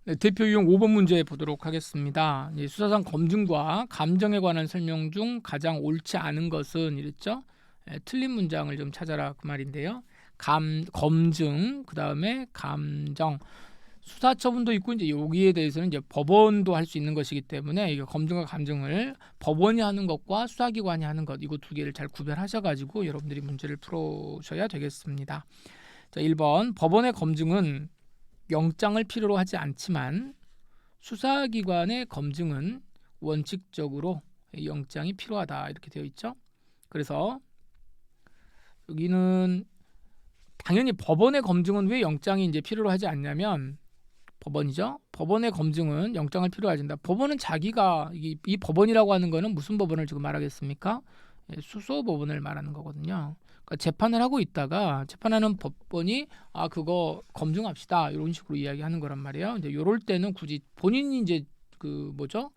네, 대표 유형 5번 문제 보도록 하겠습니다. 수사상 검증과 감정에 관한 설명 중 가장 옳지 않은 것은 이랬죠. 틀린 문장을 좀 찾아라 그 말인데요. 검증, 그 다음에 감정, 수사처분도 있고 이제 여기에 대해서는 이제 법원도 할 수 있는 것이기 때문에 이게 검증과 감정을 법원이 하는 것과 수사기관이 하는 것 이거 두 개를 잘 구별하셔가지고 여러분들이 문제를 풀으셔야 되겠습니다. 자, 1번 법원의 검증은 영장을 필요로 하지 않지만 수사기관의 검증은 원칙적으로 영장이 필요하다 이렇게 되어 있죠. 그래서 여기는 당연히 법원의 검증은 왜 영장이 이제 필요로 하지 않냐면 법원이죠. 법원의 검증은 영장을 필요로 하진다. 법원은 자기가 이 법원이라고 하는 거는 무슨 법원을 지금 말하겠습니까? 수소법원을 말하는 거거든요. 그러니까 재판을 하고 있다가 재판하는 법원이 그거 검증합시다 이런 식으로 이야기하는 거란 말이에요. 이제 이럴 때는 굳이 본인이 이제 그 뭐죠?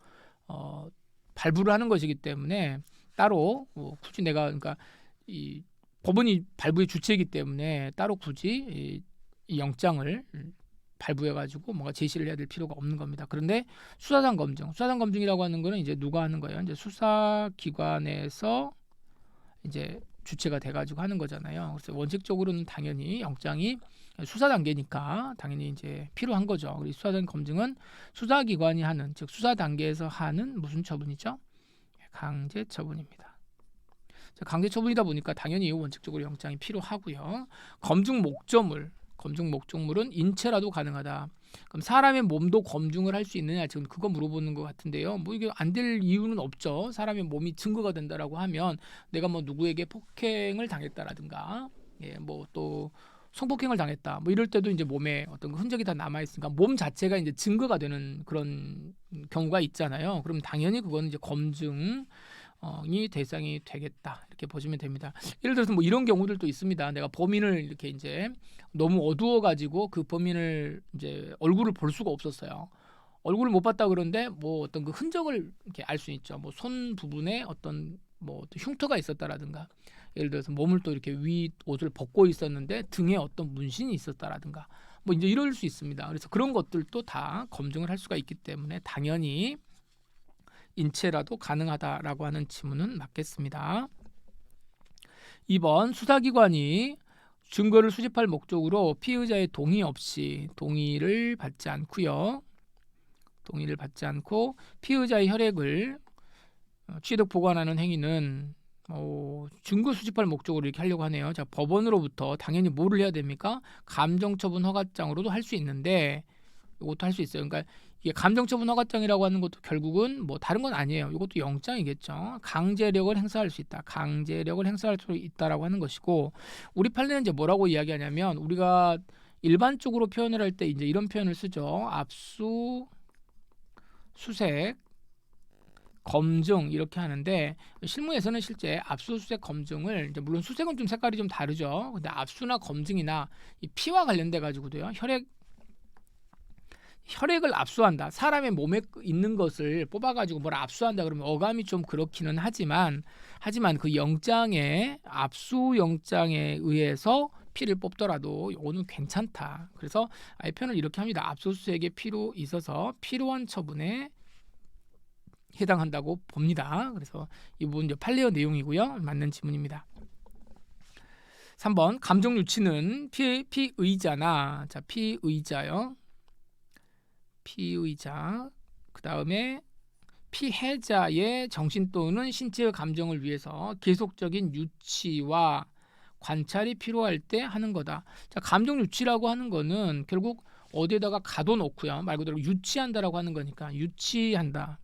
발부를 하는 것이기 때문에 따로 굳이 내가 그러니까 이 법원이 발부의 주체이기 때문에 따로 굳이 이 영장을 발부해가지고 뭔가 제시를 해야 될 필요가 없는 겁니다. 그런데 수사상 검증이라고 하는 거는 이제 누가 하는 거예요? 이제 수사기관에서 이제 주체가 돼가지고 하는 거잖아요. 그래서 원칙적으로는 당연히 영장이 수사 단계니까 당연히 이제 필요한 거죠. 그리고 수사상 검증은 수사기관이 하는 즉 수사 단계에서 하는 무슨 처분이죠? 강제 처분입니다. 강제 처분이다 보니까 당연히 원칙적으로 영장이 필요하고요. 검증 목적물은 인체라도 가능하다. 그럼 사람의 몸도 검증을 할 수 있느냐 지금 그거 물어보는 것 같은데요. 뭐 이게 안 될 이유는 없죠. 사람의 몸이 증거가 된다라고 하면 내가 뭐 누구에게 폭행을 당했다라든가, 뭐 또 성폭행을 당했다. 뭐 이럴 때도 이제 몸에 어떤 흔적이 다 남아 있으니까 몸 자체가 이제 증거가 되는 그런 경우가 있잖아요. 그럼 당연히 그거는 이제 검증 이 대상이 되겠다 이렇게 보시면 됩니다. 예를 들어서 뭐 이런 경우들도 있습니다. 내가 범인을 이렇게 이제 너무 어두워 가지고 그 범인을 이제 얼굴을 볼 수가 없었어요. 얼굴을 못 봤다 그런데 뭐 어떤 그 흔적을 이렇게 알 수 있죠. 뭐 손 부분에 어떤 뭐 흉터가 있었다라든가, 예를 들어서 몸을 또 이렇게 위 옷을 벗고 있었는데 등에 어떤 문신이 있었다라든가, 뭐 이제 이럴 수 있습니다. 그래서 그런 것들도 다 검증을 할 수가 있기 때문에 당연히 인체라도 가능하다라고 하는 지문은 맞겠습니다. 2번 수사기관이 증거를 수집할 목적으로 피의자의 동의를 받지 않고요. 동의를 받지 않고 피의자의 혈액을 취득 보관하는 행위는 증거 수집할 목적으로 이렇게 하려고 하네요. 자, 법원으로부터 당연히 뭐를 해야 됩니까? 감정처분 허가장으로도 할 수 있는데 이것도 할 수 있어요. 그러니까 이게 감정처분 허가장이라고 하는 것도 결국은 뭐 다른 건 아니에요. 이것도 영장이겠죠. 강제력을 행사할 수 있다. 강제력을 행사할 수 있다라고 하는 것이고, 우리 판례는 이제 뭐라고 이야기하냐면 우리가 일반적으로 표현을 할 때 이제 이런 표현을 쓰죠. 압수, 수색, 검증 이렇게 하는데 실무에서는 실제 압수수색 검증을 이제 물론 수색은 좀 색깔이 좀 다르죠. 근데 압수나 검증이나 이 피와 관련돼 가지고도요. 혈액을 압수한다. 사람의 몸에 있는 것을 뽑아가지고 뭘 압수한다 그러면 어감이 좀 그렇기는 하지만 그 영장에 압수 영장에 의해서 피를 뽑더라도 이거는 괜찮다. 그래서 아예 표현을 이렇게 합니다. 압수수색에 필요 있어서 필요한 처분에 해당한다고 봅니다. 그래서 이 부분 이제 판례의 내용이고요. 맞는 지문입니다. 3번 감정 유치는 피의자나 자 피의자요. 피의자 그 다음에 피해자의 정신 또는 신체의 감정을 위해서 계속적인 유치와 관찰이 필요할 때 하는 거다. 자, 감정 유치라고 하는 거는 결국 어디에다가 가둬놓고요. 말 그대로 유치한다라고 하는 거니까 유치한다.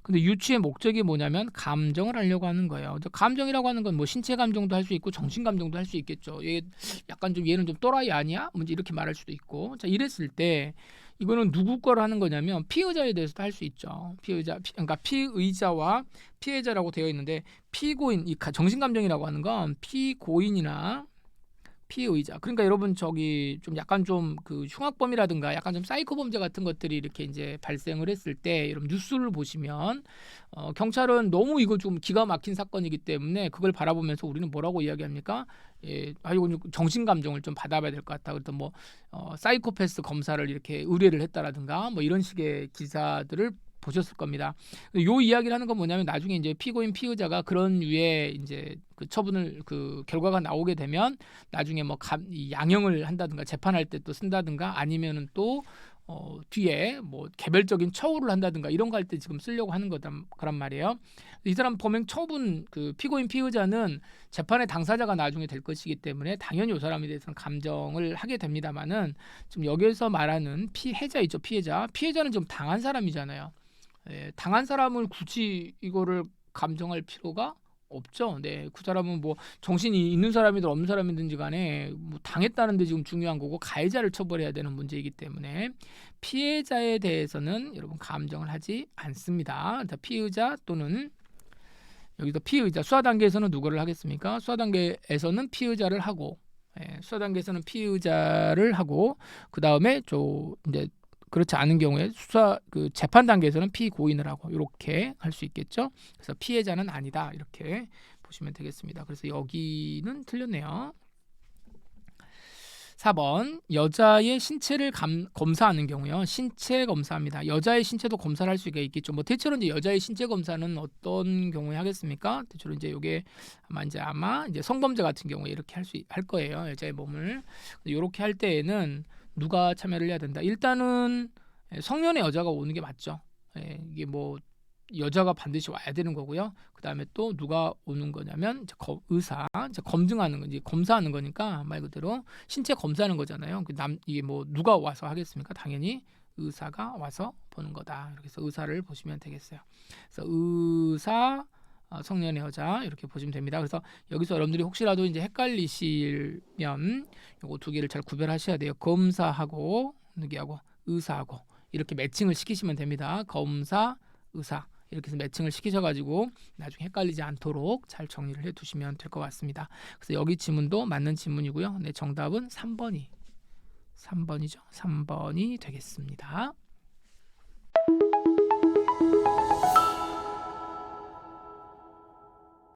근데 유치의 목적이 뭐냐면 감정을 하려고 하는 거예요. 감정이라고 하는 건 뭐 신체 감정도 할 수 있고 정신 감정도 할 수 있겠죠. 얘 약간 좀 얘는 좀 또라이 아니야? 뭔지 이렇게 말할 수도 있고. 자, 이랬을 때 이거는 누구 거를 하는 거냐면 피의자에 대해서도 할 수 있죠. 그러니까 피의자와 피해자라고 되어 있는데 피고인 이 정신 감정이라고 하는 건 피고인이나 피의자. 그러니까 여러분 저기 좀 약간 좀 그 흉악범이라든가 약간 좀 사이코 범죄 같은 것들이 이렇게 이제 발생을 했을 때 여러분 뉴스를 보시면 경찰은 너무 이거 좀 기가 막힌 사건이기 때문에 그걸 바라보면서 우리는 뭐라고 이야기합니까? 예, 이거 정신 감정을 좀 받아봐야 될 것 같다. 그랬더니 뭐 사이코패스 검사를 이렇게 의뢰를 했다라든가 뭐 이런 식의 기사들을 보셨을 겁니다. 요 이야기를 하는 건 뭐냐면 나중에 이제 피고인 피의자가 그런 류의 이제 그 처분을 그 결과가 나오게 되면 나중에 뭐 이 양형을 한다든가 재판할 때 또 쓴다든가 아니면은 또 뒤에 뭐 개별적인 처우를 한다든가 이런 거 할 때 지금 쓰려고 하는 거란 말이에요. 이 사람 범행 처분 그 피고인 피의자는 재판의 당사자가 나중에 될 것이기 때문에 당연히 이 사람에 대해서는 감정을 하게 됩니다만은 지금 여기에서 말하는 피해자이죠. 피해자는 좀 당한 사람이잖아요. 예, 당한 사람을 굳이 이거를 감정할 필요가 없죠. 네, 그 사람은 뭐 정신이 있는 사람이든 없는 사람이든지 간에 뭐 당했다는 데 지금 중요한 거고 가해자를 처벌해야 되는 문제이기 때문에 피해자에 대해서는 여러분 감정을 하지 않습니다. 피의자 또는 여기서 피의자 수사 단계에서는 누구를 하겠습니까? 수사 단계에서는 피의자를 하고 수사 단계에서는 피의자를 하고 그 다음에 이제 그렇지 않은 경우에 수사 그 재판 단계에서는 피고인을 하고 이렇게 할 수 있겠죠. 그래서 피해자는 아니다 이렇게 보시면 되겠습니다. 그래서 여기는 틀렸네요. 4번 여자의 신체를 검사하는 경우요. 신체 검사합니다. 여자의 신체도 검사를 할 수가 있겠죠. 뭐 대체로 이제 여자의 신체 검사는 어떤 경우에 하겠습니까? 대체로 이제 이게 아마 이제 성범죄 같은 경우에 이렇게 할 거예요. 여자의 몸을 이렇게 할 때에는 누가 참여를 해야 된다. 일단은 성년의 여자가 오는 게 맞죠. 이게 뭐 여자가 반드시 와야 되는 거고요. 그 다음에 또 누가 오는 거냐면 의사, 검증하는 건지 검사하는 거니까 말 그대로 신체 검사하는 거잖아요. 이게 뭐 누가 와서 하겠습니까? 당연히 의사가 와서 보는 거다. 이렇게 해서 의사를 보시면 되겠어요. 그래서 의사, 성년의 여자 이렇게 보시면 됩니다. 그래서 여기서 여러분들이 혹시라도 이제 헷갈리시면 요거 두 개를 잘 구별하셔야 돼요. 검사하고 누구하고 의사하고 이렇게 매칭을 시키시면 됩니다. 검사, 의사 이렇게 해서 매칭을 시키셔가지고 나중에 헷갈리지 않도록 잘 정리를 해두시면 될 것 같습니다. 그래서 여기 지문도 맞는 지문이고요. 네, 정답은 3번이죠. 3번이 되겠습니다.